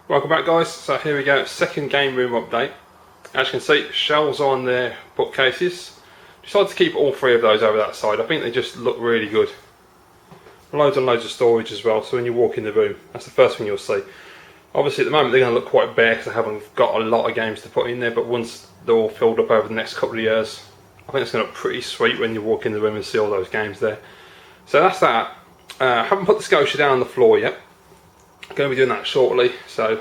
Welcome back, guys. So here we go, second game room update. As you can see, shelves on their bookcases. Decided to keep all three of those over that side. I think they just look really good. Loads and loads of storage as well, so when you walk in the room, that's the first thing you'll see. Obviously at the moment they're going to look quite bare because I haven't got a lot of games to put in there, but once they're all filled up over the next couple of years, I think it's going to look pretty sweet when you walk in the room and see all those games there. So that's that. I haven't put the Scotia down on the floor yet. I'm going to be doing that shortly, so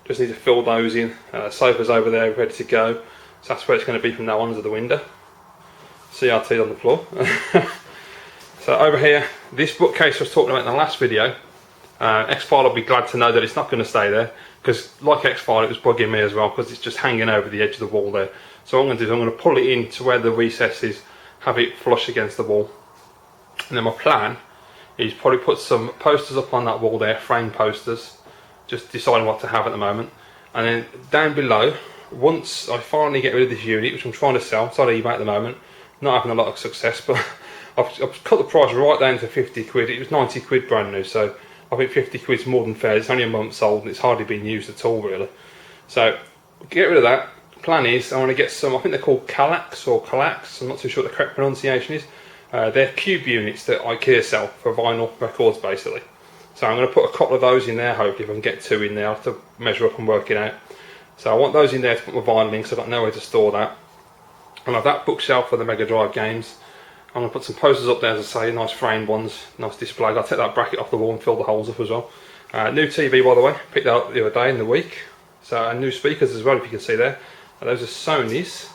just need to fill those in. Sofa's over there ready to go, so that's where it's going to be from now on, under the window. CRT on the floor. So over here, this bookcase I was talking about in the last video, X-File will be glad to know that it's not going to stay there, because like X-File it was bugging me as well, because it's just hanging over the edge of the wall there. So what I'm going to do is I'm going to pull it in to where the recess is, have it flush against the wall, and then my plan is probably put some posters up on that wall there, frame posters, just deciding what to have at the moment. And then down below, once I finally get rid of this unit, which I'm trying to sell, it's on eBay at the moment, not having a lot of success, but I've cut the price right down to 50 quid. It was 90 quid brand new, so I think 50 quid's more than fair. It's only a month old and it's hardly been used at all really. So get rid of that. Plan is I want to get some, I think they're called Kallax or Kallax, I'm not too sure what the correct pronunciation is. They're cube units that IKEA sell for vinyl records basically. So I'm going to put a couple of those in there, hopefully if I can get two in there. I have to measure up and work it out. So I want those in there to put my vinyl in, because I've got nowhere to store that. I'll have that bookshelf for the Mega Drive games. I'm going to put some posters up there, as I say, nice framed ones, nice display. I'll take that bracket off the wall and fill the holes up as well. New TV, by the way, picked that up the other day in the week. So new speakers as well, if you can see there. Those are Sony's.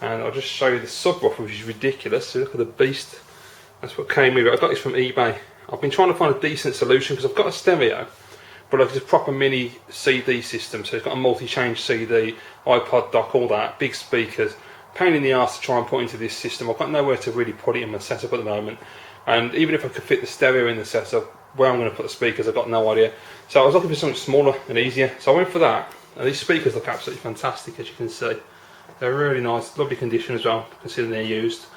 And I'll just show you the subwoofer, which is ridiculous. So look at the beast. That's what came with it. I got this from eBay. I've been trying to find a decent solution because I've got a stereo, but like a proper mini CD system. So it's got a multi-change CD, iPod dock, all that, big speakers. Pain in the arse to try and put into this system. I've got nowhere to really put it in my setup at the moment. And even if I could fit the stereo in the setup, where I'm going to put the speakers, I've got no idea. So I was looking for something smaller and easier. So I went for that. And these speakers look absolutely fantastic, as you can see. They're really nice, lovely condition as well, considering they're used.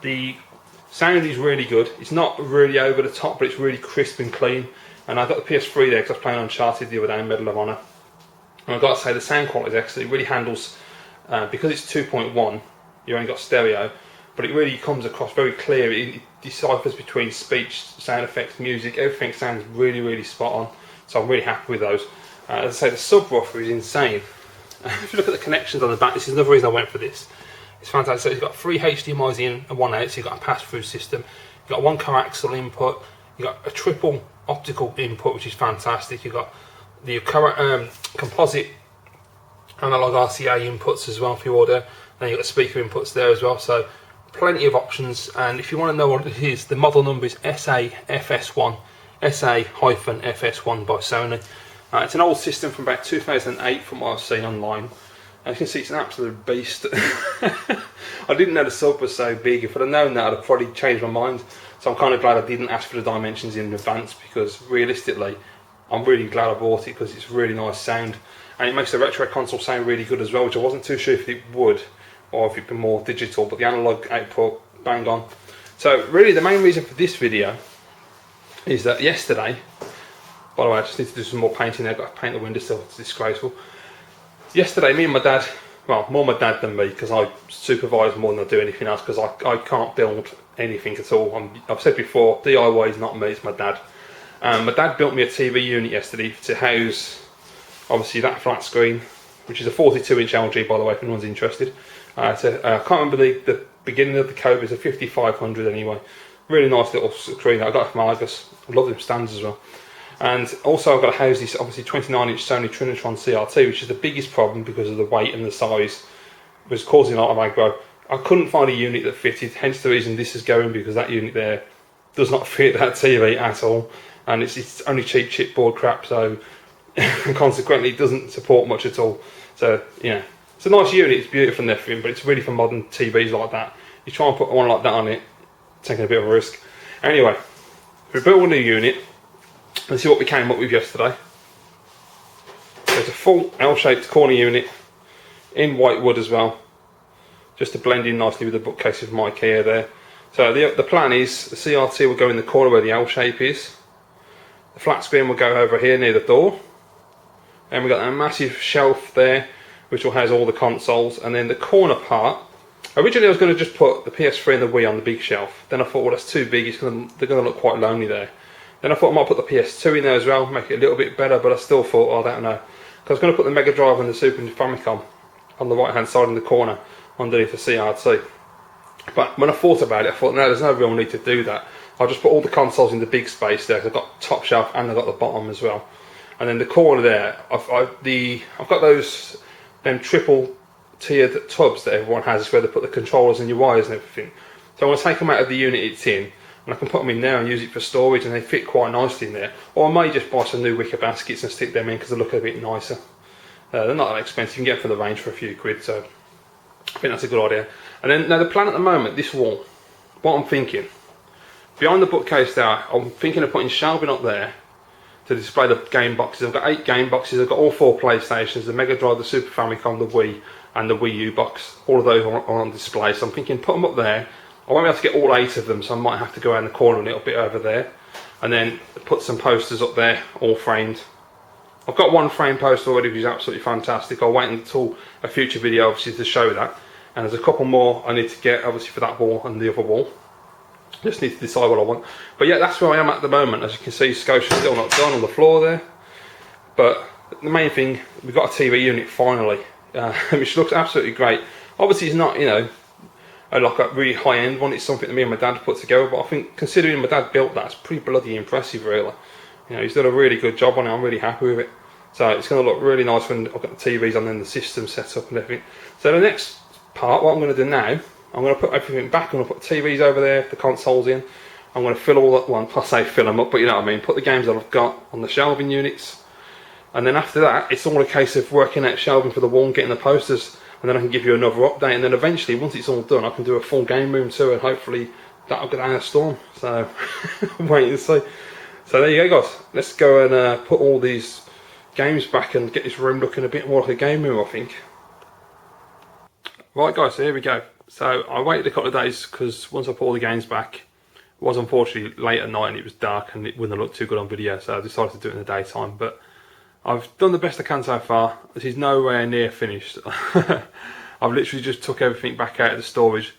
The sound is really good. It's not really over the top, but it's really crisp and clean. And I got the PS3 there because I was playing Uncharted the other day in Medal of Honor. And I've got to say the sound quality is excellent. It really handles, because it's 2.1, you only got stereo, but it really comes across very clear. It deciphers between speech, sound effects, music, everything sounds really, really spot on. So I'm really happy with those. As I say, the subwoofer is insane. If you look at the connections on the back, this is another reason I went for this. It's fantastic. So you've got 3 HDMI's in and 1 out, so you've got a pass-through system. You've got 1 coaxial input. You've got a triple optical input, which is fantastic. You've got the composite analog RCA inputs as well for your order. Then you've got speaker inputs there as well. So plenty of options. And if you want to know what it is, the model number is SA-FS1, SA-FS1 by Sony. It's an old system from about 2008 from what I've seen online. As you can see, it's an absolute beast. I didn't know the sub was so big. If I'd have known that, I'd have probably changed my mind. So I'm kind of glad I didn't ask for the dimensions in advance, because realistically, I'm really glad I bought it because it's really nice sound. And it makes the retro console sound really good as well, which I wasn't too sure if it would, or if it'd be more digital, but the analog output, bang on. So really the main reason for this video is that yesterday, by the way, I just need to do some more painting there. I've got to paint the window still, it's disgraceful. Yesterday, me and my dad, well, more my dad than me, because I supervise more than I do anything else, because I can't build anything at all. I've said before, DIY is not me, it's my dad. My dad built me a TV unit yesterday to house, obviously, that flat screen, which is a 42-inch LG, by the way, if anyone's interested. I can't remember the beginning of the code, it's a 5500 anyway. Really nice little screen that I got from Argos. I love them stands as well. And also I've got to house this obviously 29-inch Sony Trinitron CRT, which is the biggest problem because of the weight and the size, was causing a lot of aggro. I couldn't find a unit that fitted, hence the reason this is going, because that unit there does not fit that TV at all, and it's only cheap chipboard crap, so consequently it doesn't support much at all. So yeah, it's a nice unit, it's beautiful and everything, but it's really for modern TVs like that. You try and put one like that on it, taking a bit of a risk. Anyway, we built a new unit. Let's see what we came up with yesterday. There's a full L-shaped corner unit in white wood as well, just to blend in nicely with the bookcases from IKEA there. So the plan is the CRT will go in the corner where the L shape is. The flat screen will go over here near the door. And we've got a massive shelf there which will house all the consoles. And then the corner part, originally I was going to just put the PS3 and the Wii on the big shelf. Then I thought, well, that's too big, they're going to look quite lonely there. Then I thought I might put the PS2 in there as well, make it a little bit better, but I still thought, oh, I don't know. Because I was going to put the Mega Drive and the Super Famicom on the right hand side in the corner underneath the CRT. But when I thought about it, I thought, no, there's no real need to do that. I'll just put all the consoles in the big space there, 'cause I've got top shelf and I've got the bottom as well. And then the corner there, I've got those them triple tiered tubs that everyone has. It's where they put the controllers and your wires and everything. So I'm going to take them out of the unit it's in, and I can put them in there and use it for storage, and they fit quite nicely in there. Or I may just buy some new wicker baskets and stick them in because they look a bit nicer. They're not that expensive, you can get them from the range for a few quid, so I think that's a good idea. And then now the plan at the moment, this wall, what I'm thinking, behind the bookcase there, I'm thinking of putting shelving up there to display the game boxes. I've got 8 game boxes, I've got all 4 PlayStations, the Mega Drive, the Super Famicom, the Wii and the Wii U box. All of those are on display, so I'm thinking put them up there. I won't be able to get all 8 of them, so I might have to go around the corner a little bit over there. And then put some posters up there, all framed. I've got one frame poster already, which is absolutely fantastic. I'll wait until a future video, obviously, to show that. And there's a couple more I need to get, obviously, for that wall and the other wall. Just need to decide what I want. But yeah, that's where I am at the moment. As you can see, Scotia's still not done on the floor there. But the main thing, we've got a TV unit finally, which looks absolutely great. Obviously, it's not, you know, like a really high-end one. It's something that me and my dad put together. But I think, considering my dad built that, it's pretty bloody impressive, really. You know, he's done a really good job on it. I'm really happy with it. So it's going to look really nice when I've got the TVs on and the system set up and everything. So the next part, what I'm going to do now, I'm going to put everything back. I'm going to put TVs over there, the consoles in. I'm going to fill all that one. I say fill them up, but you know what I mean. Put the games that I've got on the shelving units. And then after that, it's all a case of working out shelving for the wall and getting the posters. And then I can give you another update. And then eventually, once it's all done, I can do a full game room too. And hopefully that'll go down a storm. So wait and see. So there you go, guys. Let's go and put all these games back and get this room looking a bit more like a game room, I think. Right, guys, so here we go. So I waited a couple of days because once I put all the games back, it was unfortunately late at night and it was dark and it wouldn't have looked too good on video, so I decided to do it in the daytime. But I've done the best I can so far. This is nowhere near finished. I've literally just took everything back out of the storage,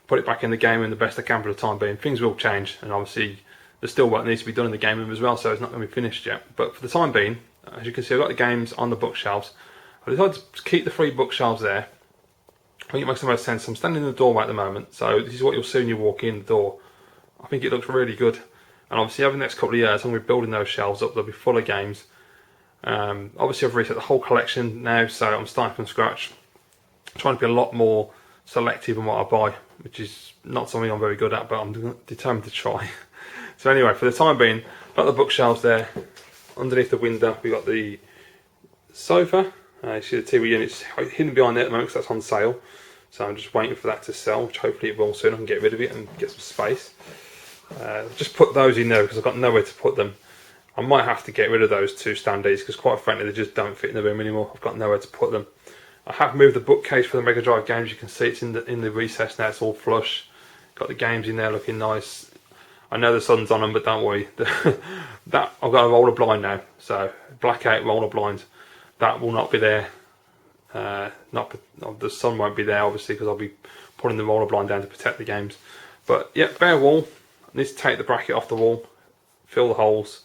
put it back in the game room the best I can for the time being. Things will change, and obviously there's still work that needs to be done in the game room as well, so it's not going to be finished yet. But for the time being, as you can see, I've got the games on the bookshelves. I decided to keep the 3 bookshelves there. I think it makes the most sense. I'm standing in the doorway at the moment, so this is what you'll see when you walk in the door. I think it looks really good. And obviously over the next couple of years, I'm going to be building those shelves up. They'll be full of games. Obviously I've reset the whole collection now, so I'm starting from scratch. I'm trying to be a lot more selective in what I buy, which is not something I'm very good at, but I'm determined to try. So anyway, for the time being, got the bookshelves there. Underneath the window, we've got the sofa. You see the TV unit's hidden behind there at the moment because that's on sale. So I'm just waiting for that to sell, which hopefully it will soon. I can get rid of it and get some space. Just put those in there because I've got nowhere to put them. I might have to get rid of those 2 standees because quite frankly they just don't fit in the room anymore. I've got nowhere to put them. I have moved the bookcase for the Mega Drive games. You can see it's in the recess now. It's all flush. Got the games in there looking nice. I know the sun's on them, but don't worry. That I've got a roller blind now, so blackout roller blind. That will not be there. The sun won't be there, obviously, because I'll be putting the roller blind down to protect the games. But yeah, bare wall. I need to take the bracket off the wall, fill the holes,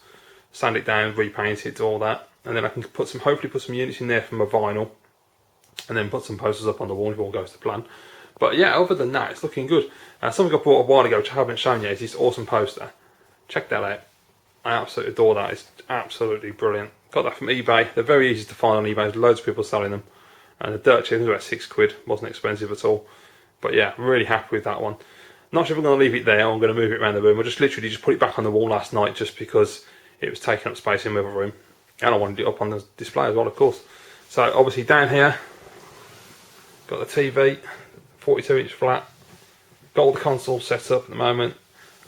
sand it down, repaint it, do all that, and then I can hopefully put some units in there from a vinyl, and then put some posters up on the wall if all goes to plan. But yeah, other than that, it's looking good. Something I bought a while ago, which I haven't shown yet, is this awesome poster. Check that out. I absolutely adore that. It's absolutely brilliant. Got that from eBay. They're very easy to find on eBay. There's loads of people selling them. And the dirt cheap, it was about £6. Wasn't expensive at all. But yeah, really happy with that one. Not sure if I'm going to leave it there or I'm going to move it around the room. I just literally just put it back on the wall last night just because it was taking up space in the other room. And I wanted it up on the display as well, of course. So obviously down here, got the TV, 42-inch flat. Got all the consoles set up at the moment.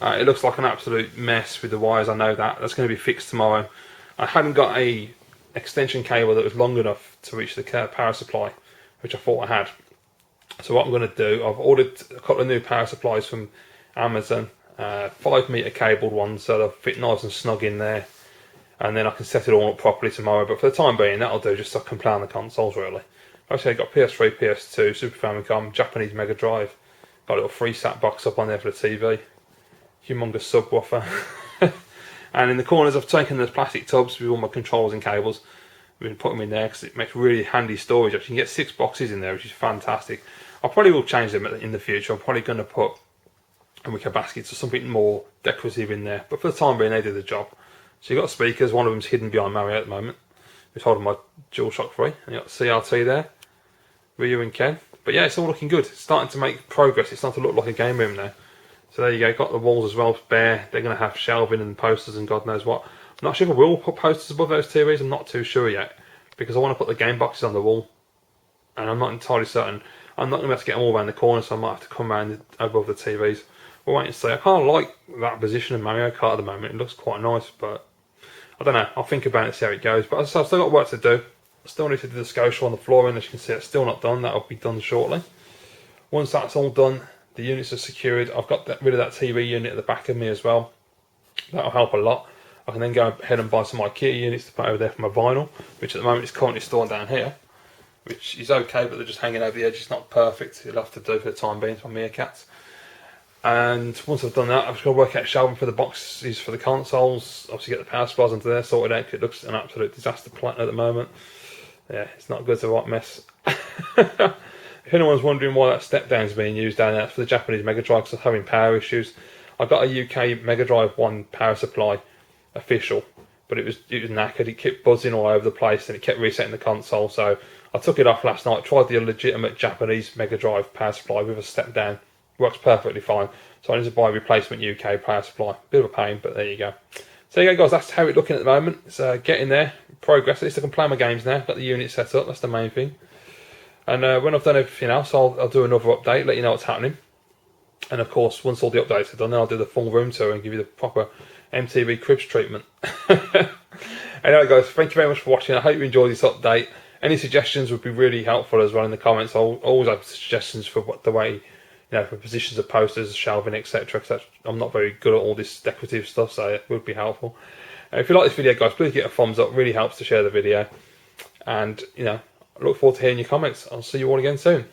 It looks like an absolute mess with the wires, I know that. That's going to be fixed tomorrow. I hadn't got a extension cable that was long enough to reach the power supply, which I thought I had. So what I'm going to do, I've ordered a couple of new power supplies from Amazon. 5 metre cabled ones, so they'll fit nice and snug in there. And then I can set it all up properly tomorrow. But for the time being, that'll do, just so I can play on the consoles, really. Actually, I've got PS3, PS2, Super Famicom, Japanese Mega Drive. Got a little 3-sat box up on there for the TV. Humongous subwoofer. And in the corners, I've taken those plastic tubs with all my controls and cables. I've been putting them in there because it makes really handy storage. You can get 6 boxes in there, which is fantastic. I probably will change them in the future. I'm probably going to put a wicker baskets or something more decorative in there. But for the time being, they do the job. So you've got speakers. One of them's hidden behind Mario at the moment, who's holding my DualShock 3. And you've got CRT there, Ryu and Ken. But yeah, it's all looking good. It's starting to make progress. It's starting to look like a game room now. So there you go. Got the walls as well bare. They're going to have shelving and posters and God knows what. I'm not sure if I will put posters above those TVs. I'm not too sure yet, because I want to put the game boxes on the wall. And I'm not entirely certain. I'm not going to be able to get them all around the corner, so I might have to come around above the TVs. We'll wait and see. I kind of like that position of Mario Kart at the moment. It looks quite nice, but I don't know. I'll think about it and see how it goes. But as I said, I've still got work to do. I still need to do the sculpture on the floor, and as you can see, it's still not done. That'll be done shortly. Once that's all done, the units are secured. I've got rid of that TV unit at the back of me as well. That'll help a lot. I can then go ahead and buy some IKEA units to put over there for my vinyl, which at the moment is currently stored down here, which is okay, but they're just hanging over the edge. It's not perfect. It'll have to do for the time being for my meerkats. And once I've done that, I've just got to work out shelving for the boxes for the consoles. Obviously get the power supplies onto there, sorted out, 'cause it looks an absolute disaster plant at the moment. Yeah, it's not good, it's a right mess. If anyone's wondering why that step down is being used down there, it's for the Japanese Mega Drive, because I'm having power issues. I got a UK Mega Drive 1 power supply official, but it was knackered. It kept buzzing all over the place and it kept resetting the console, so I took it off last night, tried the legitimate Japanese Mega Drive power supply with a step down. Works perfectly fine, so I need to buy a replacement UK power supply. Bit of a pain, but there you go. So there you go, guys, that's how it's looking at the moment. It's getting there, progress. At least I can play my games now, got the unit set up, that's the main thing. And when I've done everything else, I'll do another update, let you know what's happening. And of course, once all the updates are done, then I'll do the full room tour and give you the proper MTV Cribs treatment. Anyway, guys, thank you very much for watching. I hope you enjoyed this update. Any suggestions would be really helpful as well in the comments. I'll always have suggestions for what the way, for positions of posters, shelving, etc. I'm not very good at all this decorative stuff, so it would be helpful. If you like this video, guys, please give it a thumbs up. It really helps to share the video. And, I look forward to hearing your comments. I'll see you all again soon.